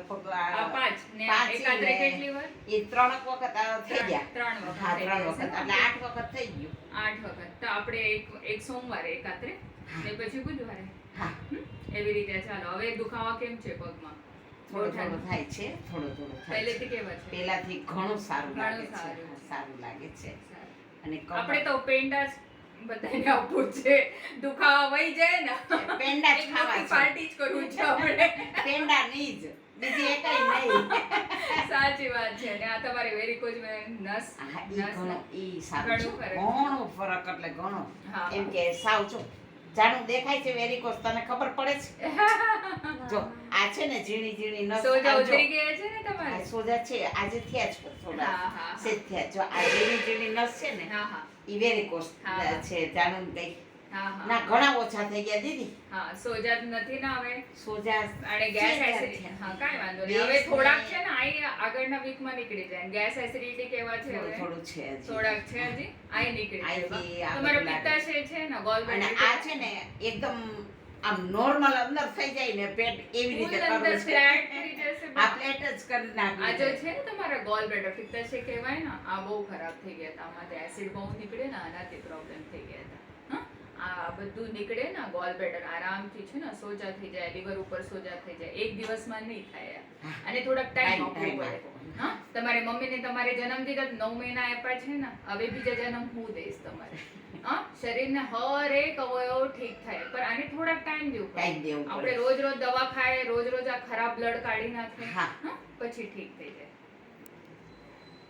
લગભગ આ 5 ને પાંચ એકાત્રે ને કેટલી વાર? એ 3 વખત થઈ ગયા. 3 વખત હા, થઈ 3 ગયા વખત છે એટલે ને? 8 વખત થઈ ગયું. 8 વખત તો આપણે એક સોમવારે એકાત્રે ને પછી બુધવારે. હા, એવી રીતે ચાલો. હવે દુખાવા કેમ છે પગમાં? થોડો થોડો થાય છે, થોડો થોડો થાય છે. પહેલેથી કેવા છે? પહેલાથી ઘણું સારું ઘણું લાગે છે. સારું. હા, સારું લાગે છે. સારું. અને આપણે તો પેંડા જ બધાને આપવું છે. દુખાવા વહી જાય ને પેંડા જ એક ખાવા મોટી છે. પાર્ટી જ કરવું છે આપણે. પેંડા નહીં જ, બીજી એકેય નહીં. સાચી વાત છે. અને આ તમારી વેરીકોઝ નસ હા, ઈ ઘણું ઈ સારું છે. ઘણું ફરક. ઘણો ફરક એટલે ઘણો. હા. એમ કે સાવ જો જાણું દેખાય છે વેરીકોઝ, તને ખબર પડે છે? જો આ છે ને ઝીણી ઝીણી નસ, સોજા આ જો, ઉતરી ગયા છે ને આ તમારે? સોજા છે આજે થયા જ થોડા હા, હા, હા. સેજ થયા. જો આ ઝીણી ઝીણી નસ છે ને હા હા ઈ વેરીકોઝ હા, હા. છે. જાણું કઈ હા ના હા ઘણા ઓછા થઈ ગયા દીદી. હા. સોજા જ નથી ને હવે. સોજા અને ગેસ છે, એસિડિટી, છે. હા કાંઈ વાંધો નહીં. હવે ગેસ થોડાક ને- છે ને આ આગળના વીકમાં નીકળી જાય. ગેસ એસિડિટી કેવા છે થોડું હવે? થોડું છે હજી. થોડાક છે હજી. આય નીકળી આયથી જાય. આ તમારો બધું લાગે. પિત્તાશય છે ને ગોલ અને આ છે ને એકદમ આમ નોર્મલ અંદર થઈ જાય ને પેટ એવી રીતે કરવું છે. ફ્લેટ થઈ જશે. આ પ્લેટ જ કરી આ જો નાખવી છે ને તમારા ગોલ બ્લેડર પિત્તાશય કહેવાય ને, આ બહુ ખરાબ થઈ ગયા હતા. આમાંથી એસિડ બહુ નીકળે ને, આનાથી પ્રોબ્લેમ થઈ ગયા હતા. હા? આ બધું નીકળે ને ગોલ બ્લેડર આરામથી છે ને સોજા થઈ જાય, લીવર ઉપર સોજા થઈ જાય. એક દિવસમાં નહીં થાય આ. અને થોડાક ટાઈમ આપવો time પડે. આપવો. હા, તમારી મમ્મીને તમારે જન્મ દીધા 9 મહિના આપ્યા છે ને, હવે બીજા જન્મ હું દઈશ તમારે. હા, શરીરને હર એક અવયવ ઠીક થાય, પણ આને થોડાક ટાઈમ દેવું Time પડે. દેવું પડે. આપણે રોજ રોજ દવા ખાય, રોજ રોજ આ ખરાબ બ્લડ કાઢી નાખે, હા. હા, પછી ઠીક થઈ જાય.